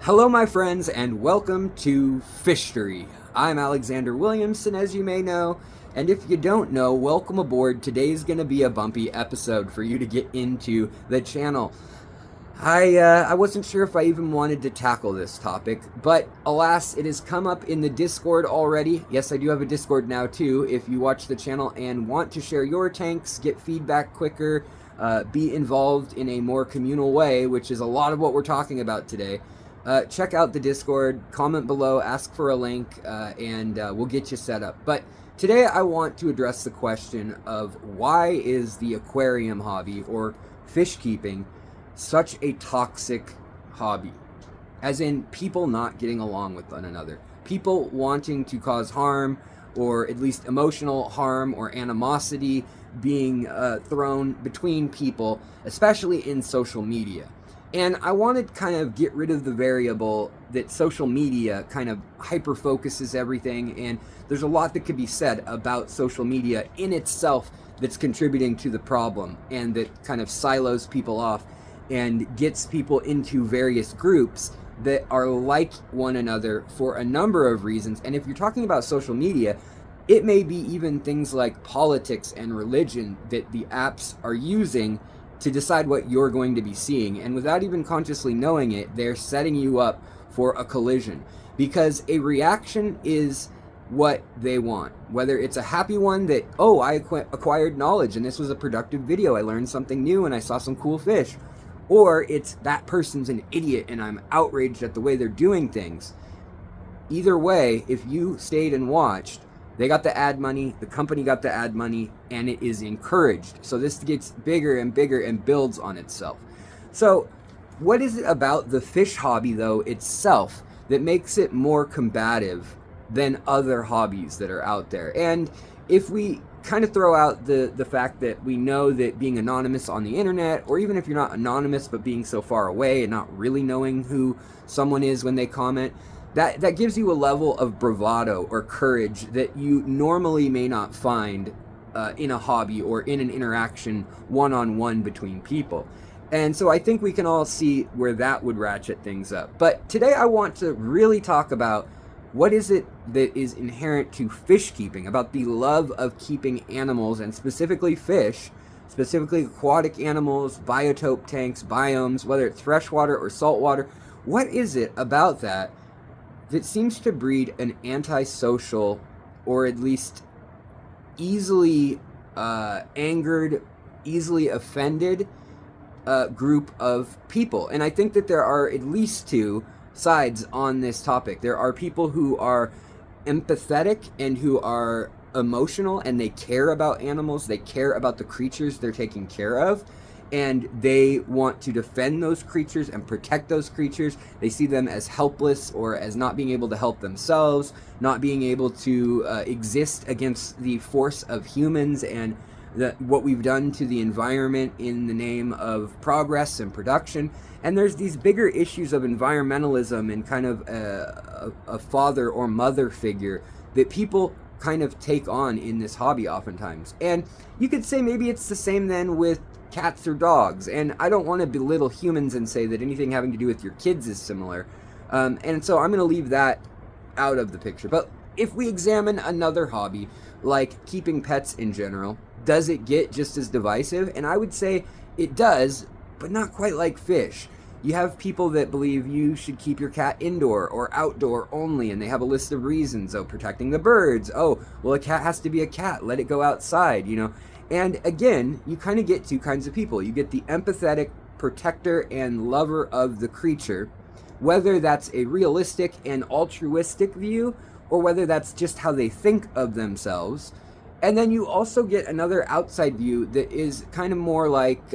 Hello, my friends, and welcome to FISHTORY. I'm Alexander Williamson, as you may know, and if you don't know, welcome aboard. Today's going to be a bumpy episode for you to get into the channel. I wasn't sure if I even wanted to tackle this topic, but alas, it has come up in the Discord already. Yes, I do have a Discord now too. If you watch the channel and want to share your tanks, get feedback quicker, be involved in a more communal way, which is a lot of what we're talking about today, check out the Discord, comment below, ask for a link, and we'll get you set up. But today I want to address the question of why is the aquarium hobby, or fish keeping, such a toxic hobby? As in, people not getting along with one another. People wanting to cause harm, or at least emotional harm or animosity being thrown between people, especially in social media. And I want to kind of get rid of the variable that social media kind of hyper-focuses everything, and there's a lot that could be said about social media in itself that's contributing to the problem, and that kind of silos people off and gets people into various groups that are like one another for a number of reasons. And if you're talking about social media, it may be even things like politics and religion that the apps are using to decide what you're going to be seeing. And without even consciously knowing it, they're setting you up for a collision. Because a reaction is what they want. Whether it's a happy one that, oh, I acquired knowledge and this was a productive video, I learned something new and I saw some cool fish. Or it's that person's an idiot and I'm outraged at the way they're doing things. Either way, if you stayed and watched, they got the ad money, the company got the ad money, and it is encouraged. So this gets bigger and bigger and builds on itself. So what is it about the fish hobby, though, itself that makes it more combative than other hobbies that are out there? And if we kind of throw out the fact that we know that being anonymous on the internet, or even if you're not anonymous but being so far away and not really knowing who someone is when they comment, that gives you a level of bravado or courage that you normally may not find in a hobby or in an interaction one-on-one between people. And so I think we can all see where that would ratchet things up. But today I want to really talk about what is it that is inherent to fish keeping, about the love of keeping animals, and specifically fish, specifically aquatic animals, biotope tanks, biomes, whether it's freshwater or saltwater. What is it about that seems to breed an antisocial, or at least easily angered, easily offended group of people? And I think that there are at least two sides on this topic. There are people who are empathetic and who are emotional, and they care about animals, they care about the creatures they're taking care of, and they want to defend those creatures and protect those creatures. They see them as helpless, or as not being able to help themselves, not being able to exist against the force of humans and what we've done to the environment in the name of progress and production. And there's these bigger issues of environmentalism and kind of a father or mother figure that people kind of take on in this hobby oftentimes. And you could say maybe it's the same then with cats or dogs. And I don't want to belittle humans and say that anything having to do with your kids is similar. And so I'm going to leave that out of the picture. But if we examine another hobby, like keeping pets in general, does it get just as divisive? And I would say it does, but not quite like fish. You have people that believe you should keep your cat indoor or outdoor only, and they have a list of reasons. Oh, protecting the birds. Oh, well, a cat has to be a cat. Let it go outside, you know. And again, you kind of get two kinds of people. You get the empathetic protector and lover of the creature, whether that's a realistic and altruistic view, or whether that's just how they think of themselves. And then you also get another outside view that is kind of more like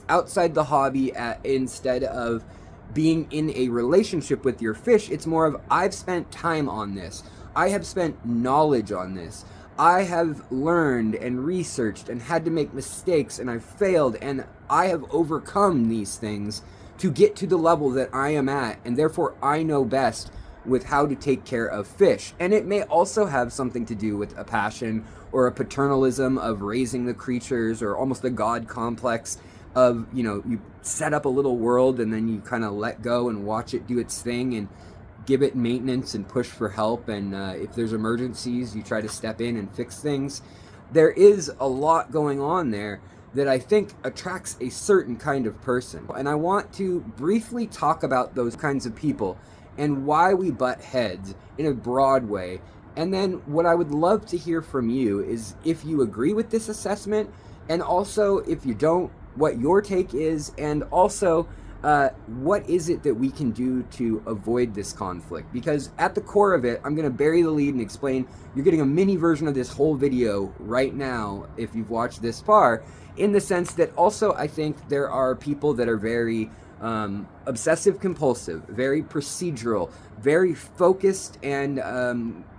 outside the hobby, instead of being in a relationship with your fish. It's more of, I've spent time on this. I have spent knowledge on this. I have learned and researched and had to make mistakes, and I've failed, and I have overcome these things to get to the level that I am at, and therefore I know best with how to take care of fish. And it may also have something to do with a passion or a paternalism of raising the creatures, or almost a god complex. of, you know, you set up a little world and then you kind of let go and watch it do its thing and give it maintenance and push for help, and if there's emergencies, you try to step in and fix things. There is a lot going on there that I think attracts a certain kind of person. And I want to briefly talk about those kinds of people and why we butt heads in a broad way. And then what I would love to hear from you is if you agree with this assessment, and also if you don't, what your take is, and also what is it that we can do to avoid this conflict? Because at the core of it, I'm going to bury the lead and explain. You're getting a mini version of this whole video right now if you've watched this far, in the sense that also I think there are people that are very obsessive compulsive, very procedural, very focused, and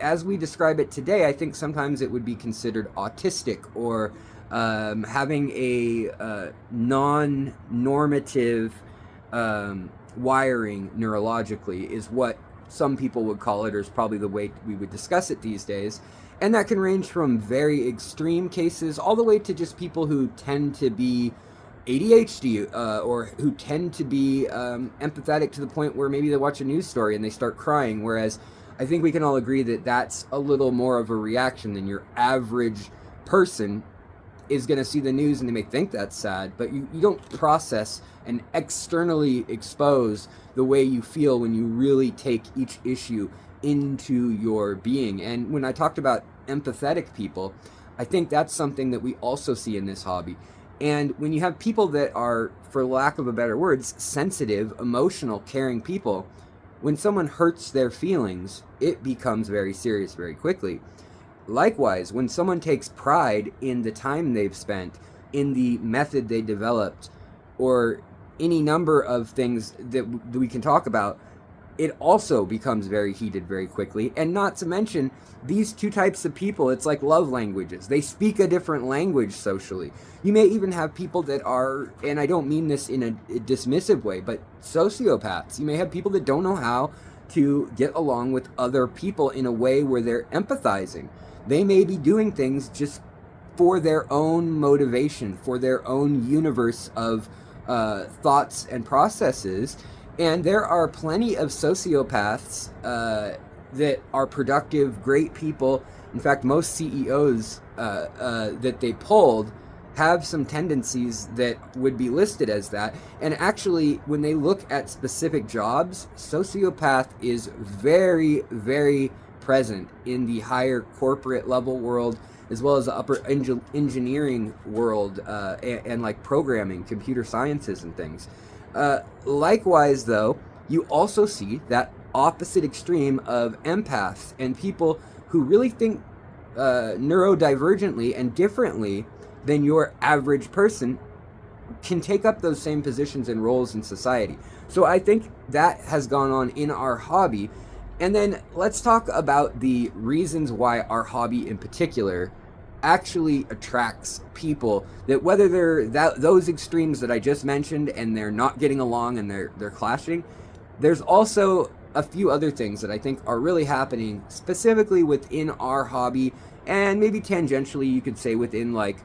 as we describe it today, I think sometimes it would be considered autistic, or having a non-normative wiring neurologically is what some people would call it, or is probably the way we would discuss it these days. And that can range from very extreme cases all the way to just people who tend to be ADHD or who tend to be empathetic to the point where maybe they watch a news story and they start crying, whereas I think we can all agree that that's a little more of a reaction than your average person is going to see the news and they may think that's sad, but you don't process and externally expose the way you feel when you really take each issue into your being. And when I talked about empathetic people, I think that's something that we also see in this hobby. And when you have people that are, for lack of a better words, sensitive, emotional, caring people, when someone hurts their feelings, it becomes very serious very quickly. Likewise, when someone takes pride in the time they've spent, in the method they developed, or any number of things that we can talk about, it also becomes very heated very quickly. And not to mention, these two types of people, it's like love languages. They speak a different language socially. You may even have people that are, and I don't mean this in a dismissive way, but sociopaths. You may have people that don't know how to get along with other people in a way where they're empathizing. They may be doing things just for their own motivation, for their own universe of thoughts and processes. And there are plenty of sociopaths that are productive, great people. In fact, most CEOs that they polled have some tendencies that would be listed as that. And actually, when they look at specific jobs, sociopath is very, very present in the higher corporate level world, as well as the upper engineering world, and like programming, computer sciences and things. Likewise, though, you also see that opposite extreme of empaths and people who really think neurodivergently and differently than your average person can take up those same positions and roles in society. So I think that has gone on in our hobby. And then let's talk about the reasons why our hobby in particular actually attracts people, that whether they're those extremes that I just mentioned and they're not getting along and they're clashing, there's also a few other things that I think are really happening specifically within our hobby, and maybe tangentially you could say within, like,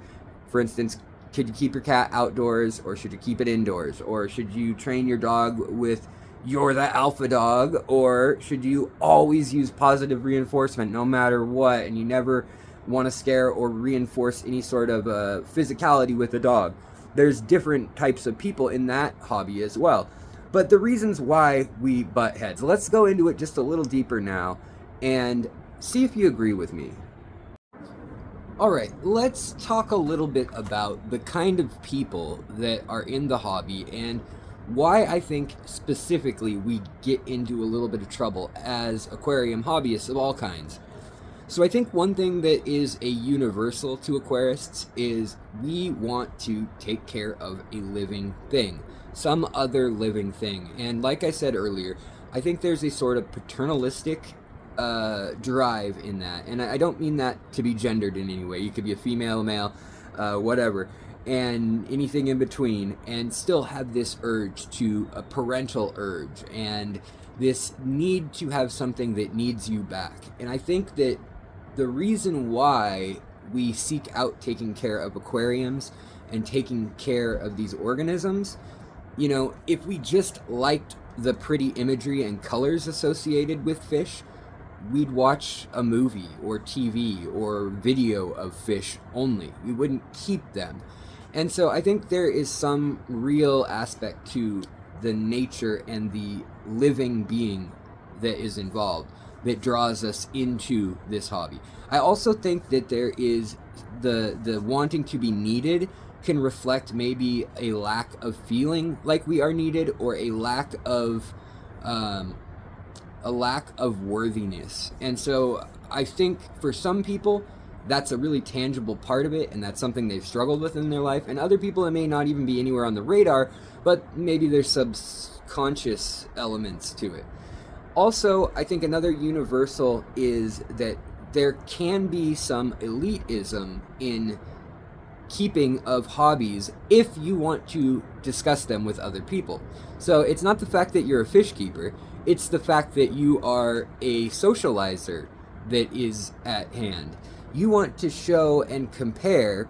for instance, could you keep your cat outdoors or should you keep it indoors? Or should you train your dog with you're the alpha dog? Or should you always use positive reinforcement no matter what, and you never want to scare or reinforce any sort of physicality with the dog? There's different types of people in that hobby as well. But the reasons why we butt heads, let's go into it just a little deeper now and see if you agree with me. Alright, let's talk a little bit about the kind of people that are in the hobby and why I think specifically we get into a little bit of trouble as aquarium hobbyists of all kinds. So I think one thing that is a universal to aquarists is we want to take care of a living thing, some other living thing. And like I said earlier, I think there's a sort of paternalistic drive in that. And I don't mean that to be gendered in any way. You could be a female, male, whatever, and anything in between, and still have this urge to a parental urge and this need to have something that needs you back. And I think that the reason why we seek out taking care of aquariums and taking care of these organisms. You know, if we just liked the pretty imagery and colors associated with fish, we'd watch a movie or TV or video of fish only. We wouldn't keep them. And so I think there is some real aspect to the nature and the living being that is involved that draws us into this hobby. I also think that there is the wanting to be needed can reflect maybe a lack of feeling like we are needed, or a lack of worthiness. And so I think for some people that's a really tangible part of it, and that's something they've struggled with in their life. And other people, it may not even be anywhere on the radar, but maybe there's subconscious elements to it. Also, I think another universal is that there can be some elitism in keeping of hobbies if you want to discuss them with other people. So it's not the fact that you're a fish keeper, it's the fact that you are a socializer that is at hand. You want to show and compare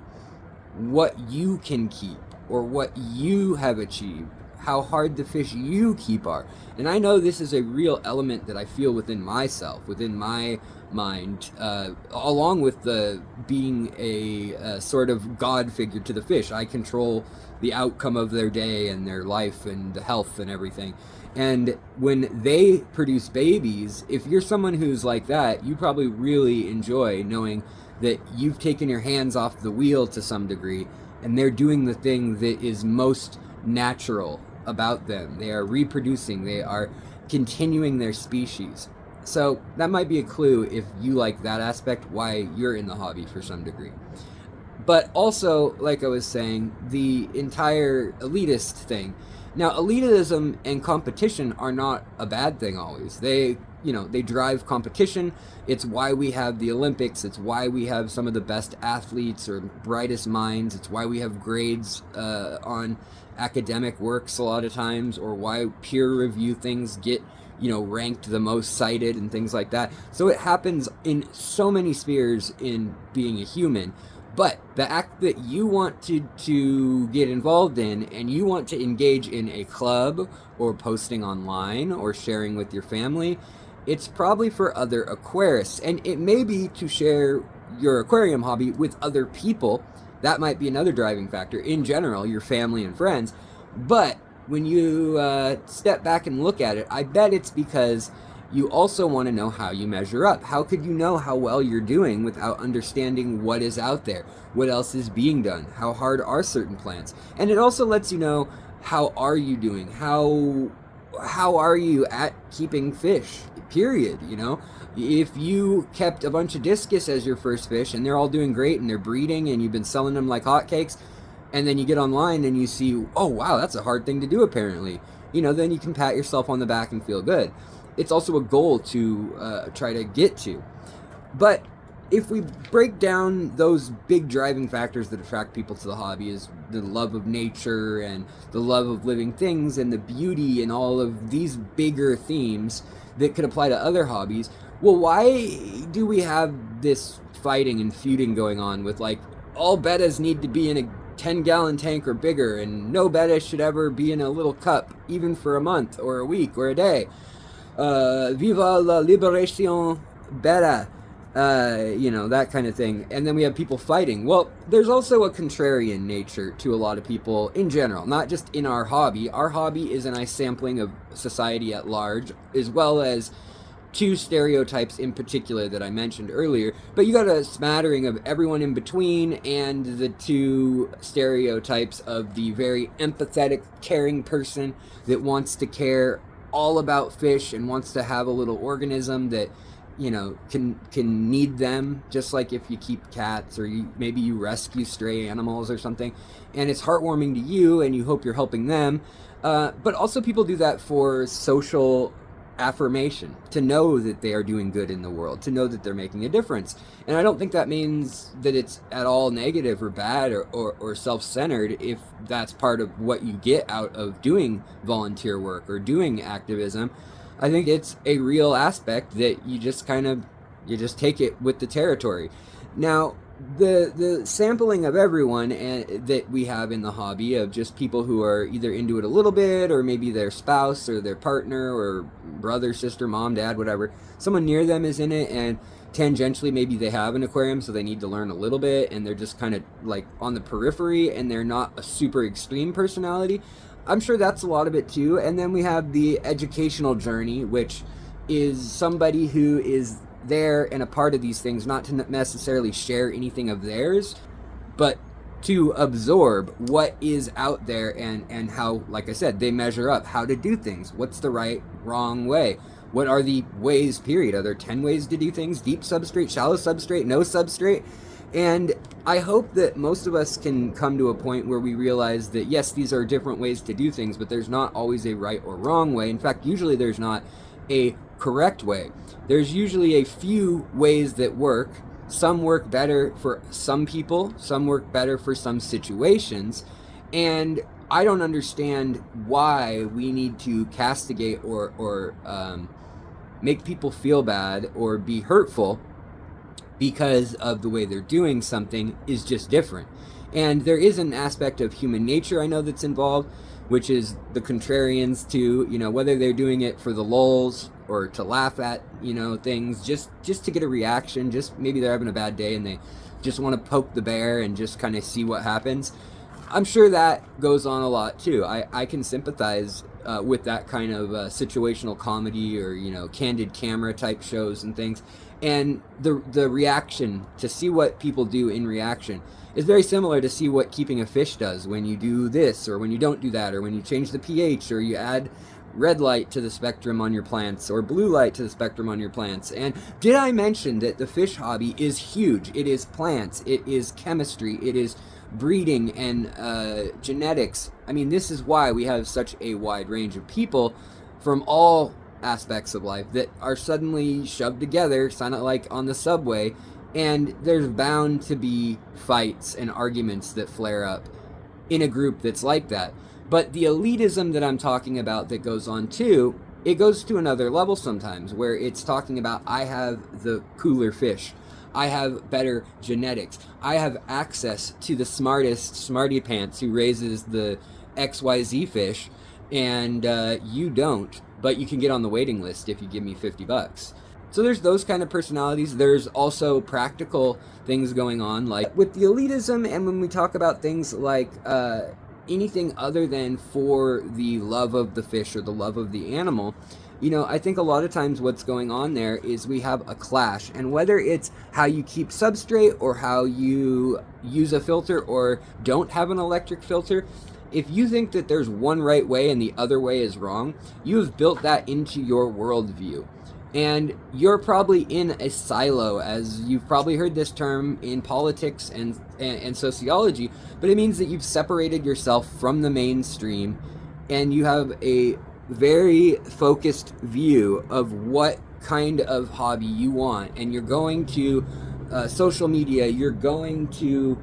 what you can keep or what you have achieved, how hard the fish you keep are. And I know this is a real element that I feel within myself, within my mind, along with the being a sort of god figure to the fish. I control the outcome of their day and their life and the health and everything. And when they produce babies, if you're someone who's like that, you probably really enjoy knowing that you've taken your hands off the wheel to some degree, and they're doing the thing that is most natural about them. They are reproducing, they are continuing their species. So that might be a clue, if you like that aspect, why you're in the hobby for some degree. But also, like I was saying, the entire elitist thing. Now, elitism and competition are not a bad thing always. They drive competition. It's why we have the Olympics. It's why we have some of the best athletes or brightest minds. It's why we have grades on academic works a lot of times, or why peer review things get ranked the most cited and things like that. So it happens in so many spheres in being a human. But the act that you want to get involved in, and you want to engage in a club or posting online or sharing with your family, it's probably for other aquarists. And it may be to share your aquarium hobby with other people. That might be another driving factor. In general, your family and friends. But when you step back and look at it, I bet it's because you also want to know how you measure up. How could you know how well you're doing without understanding what is out there? What else is being done? How hard are certain plants? And it also lets you know, how are you doing? How are you at keeping fish? Period, If you kept a bunch of discus as your first fish and they're all doing great and they're breeding and you've been selling them like hotcakes, and then you get online and you see, oh wow, that's a hard thing to do apparently, then you can pat yourself on the back and feel good. It's also a goal to try to get to. But if we break down those big driving factors that attract people to the hobby, is the love of nature and the love of living things and the beauty and all of these bigger themes that could apply to other hobbies, well, why do we have this fighting and feuding going on with, like, all bettas need to be in a 10-gallon tank or bigger, and no betta should ever be in a little cup, even for a month or a week or a day? Viva la libération beta, that kind of thing. And then we have people fighting. Well, there's also a contrarian nature to a lot of people in general, not just in our hobby. Our hobby is a nice sampling of society at large, as well as two stereotypes in particular that I mentioned earlier. But you got a smattering of everyone in between, and the two stereotypes of the very empathetic, caring person that wants to care all about fish and wants to have a little organism that can need them, just like if you keep cats, or maybe you rescue stray animals or something, and it's heartwarming to you and you hope you're helping them. But also people do that for social affirmation, to know that they are doing good in the world, to know that they're making a difference. And I don't think that means that it's at all negative or bad or self-centered if that's part of what you get out of doing volunteer work or doing activism. I think it's a real aspect that you just take it with the territory. Now, the sampling of everyone that we have in the hobby, of just people who are either into it a little bit, or maybe their spouse or their partner or brother, sister, mom, dad, whatever, someone near them is in it, and tangentially maybe they have an aquarium, so they need to learn a little bit, and they're just kind of like on the periphery, and they're not a super extreme personality. I'm sure that's a lot of it too. And then we have the educational journey, which is somebody who is there and a part of these things, not to necessarily share anything of theirs, but to absorb what is out there, and how, like I said, they measure up how to do things. What's the right, wrong way? What are the ways, period? Are there 10 ways to do things? Deep substrate, shallow substrate, no substrate? And I hope that most of us can come to a point where we realize that, yes, these are different ways to do things, but there's not always a right or wrong way. In fact, usually there's not a correct way. There's usually a few ways that work. Some work better for some people, some work better for some situations, and I don't understand why we need to castigate or make people feel bad or be hurtful because of the way they're doing something is just different. And there is an aspect of human nature I know that's involved, which is the contrarians to, whether they're doing it for the lulz or to laugh at, things, just to get a reaction, just maybe they're having a bad day and they just want to poke the bear and just kind of see what happens. I'm sure that goes on a lot too. I can sympathize with that kind of situational comedy or, candid camera type shows and things. And the reaction, to see what people do in reaction, is very similar to see what keeping a fish does when you do this or when you don't do that, or when you change the pH, or you add red light to the spectrum on your plants or blue light to the spectrum on your plants. And did I mention that the fish hobby is huge? It is plants, it is chemistry, it is breeding and genetics. I mean, this is why we have such a wide range of people from all aspects of life that are suddenly shoved together, kind of like on the subway, and there's bound to be fights and arguments that flare up in a group that's like that. But the elitism that I'm talking about that goes on too, it goes to another level sometimes, where it's talking about, I have the cooler fish, I have better genetics, I have access to the smartest smarty pants who raises the XYZ fish, and you don't, but you can get on the waiting list if you give me $50. So there's those kind of personalities. There's also practical things going on, like with the elitism, and when we talk about things like anything other than for the love of the fish or the love of the animal, I think a lot of times what's going on there is we have a clash. And whether it's how you keep substrate or how you use a filter or don't have an electric filter, if you think that there's one right way and the other way is wrong, you have built that into your worldview. And you're probably in a silo, as you've probably heard this term in politics and sociology, but it means that you've separated yourself from the mainstream and you have a very focused view of what kind of hobby you want. And you're going to social media, you're going to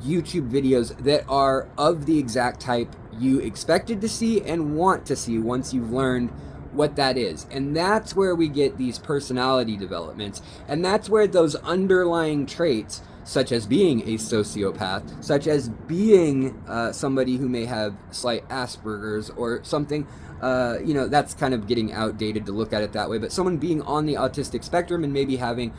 YouTube videos that are of the exact type you expected to see and want to see once you've learned what that is. And that's where we get these personality developments, and that's where those underlying traits, such as being a sociopath, such as being somebody who may have slight Asperger's or something, that's kind of getting outdated to look at it that way, but someone being on the autistic spectrum and maybe having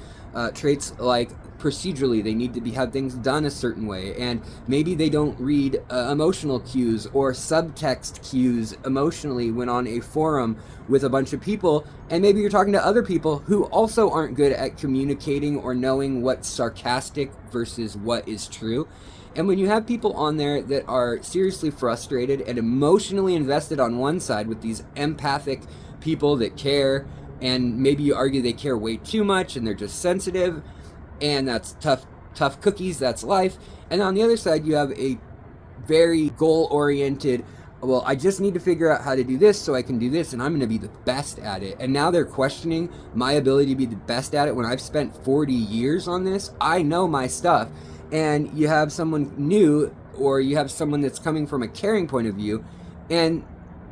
traits like procedurally they need to have things done a certain way, and maybe they don't read emotional cues or subtext cues emotionally when on a forum with a bunch of people, and maybe you're talking to other people who also aren't good at communicating or knowing what's sarcastic versus what is true. And when you have people on there that are seriously frustrated and emotionally invested on one side with these empathic people that care, and maybe you argue they care way too much and they're just sensitive, and that's tough cookies, that's life. And on the other side, you have a very goal-oriented, well, I just need to figure out how to do this so I can do this, and I'm going to be the best at it. And now they're questioning my ability to be the best at it when I've spent 40 years on this. I know my stuff. And you have someone new, or you have someone that's coming from a caring point of view, and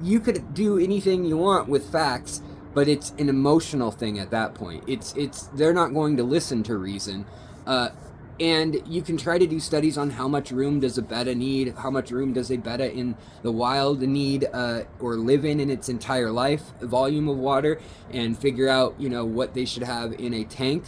you could do anything you want with facts, but it's an emotional thing at that point. It's they're not going to listen to reason. And you can try to do studies on how much room does a betta need, how much room does a betta in the wild need or live in its entire life, volume of water, and figure out, what they should have in a tank.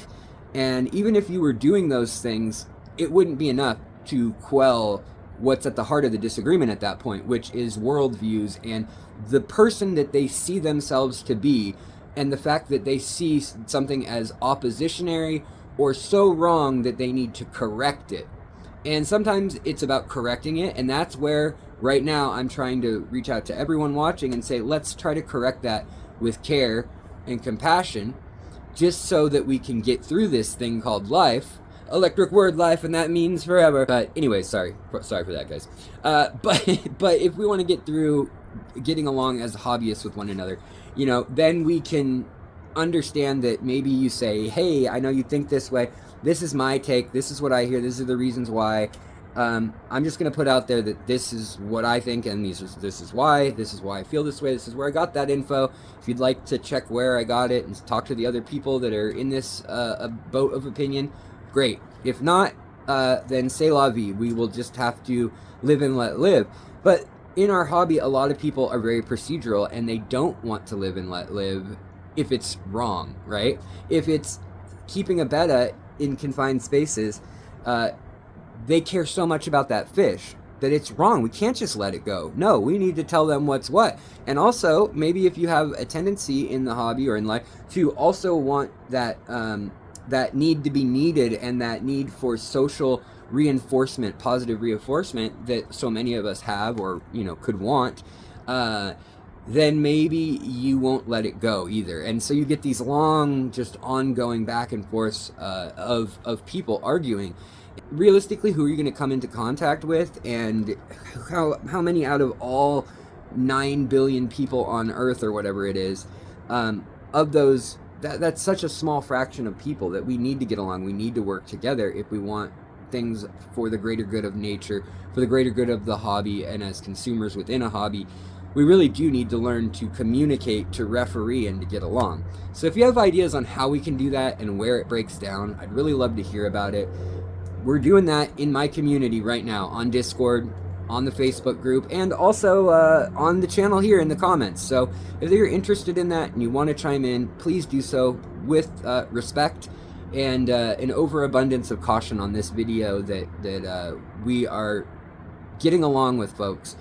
And even if you were doing those things, it wouldn't be enough to quell what's at the heart of the disagreement at that point, which is worldviews and the person that they see themselves to be, and the fact that they see something as oppositionary or so wrong that they need to correct it. And sometimes it's about correcting it, and that's where right now I'm trying to reach out to everyone watching and say, let's try to correct that with care and compassion, just so that we can get through this thing called life. Electric word, life, and that means forever. But anyway, sorry for that, guys. But if we want to get through getting along as hobbyists with one another, then we can understand that maybe you say, hey, I know you think this way. This is my take. This is what I hear. These are the reasons why. I'm just going to put out there that this is what I think, and this is why. This is why I feel this way. This is where I got that info. If you'd like to check where I got it and talk to the other people that are in this boat of opinion, great. If not, then c'est la vie. We will just have to live and let live. But in our hobby, a lot of people are very procedural, and they don't want to live and let live if it's wrong, right? If it's keeping a betta in confined spaces, they care so much about that fish that it's wrong. We can't just let it go. No, we need to tell them what's what. And also, maybe if you have a tendency in the hobby or in life to also want that that need to be needed and that need for social reinforcement, positive reinforcement that so many of us have or could want, then maybe you won't let it go either. And so you get these long, just ongoing back and forth of people arguing. Realistically, who are you going to come into contact with, and how many out of all 9 billion people on Earth or whatever it is, of those, that's such a small fraction of people that we need to get along. We need to work together if we want things for the greater good of nature, for the greater good of the hobby, and as consumers within a hobby. We really do need to learn to communicate, to referee, and to get along. So if you have ideas on how we can do that and where it breaks down, I'd really love to hear about it. We're doing that in my community right now on Discord, on the Facebook group, and also on the channel here in the comments. So if you're interested in that and you want to chime in, please do so with respect and an overabundance of caution on this video that we are getting along with folks.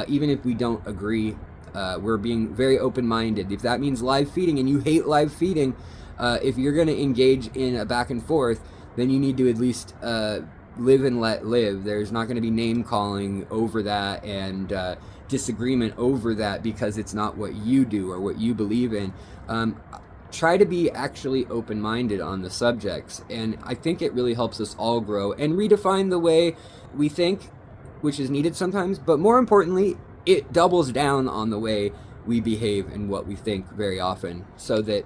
Even if we don't agree, we're being very open-minded. If that means live feeding and you hate live feeding, if you're going to engage in a back and forth, then you need to at least live and let live. There's not going to be name-calling over that and disagreement over that because it's not what you do or what you believe in. Try to be actually open-minded on the subjects, and I think it really helps us all grow and redefine the way we think, which is needed sometimes, but more importantly, it doubles down on the way we behave and what we think very often, so that,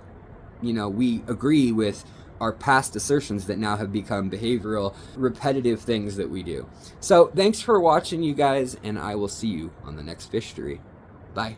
we agree with our past assertions that now have become behavioral, repetitive things that we do. So thanks for watching, you guys, and I will see you on the next FISHTORY. Bye.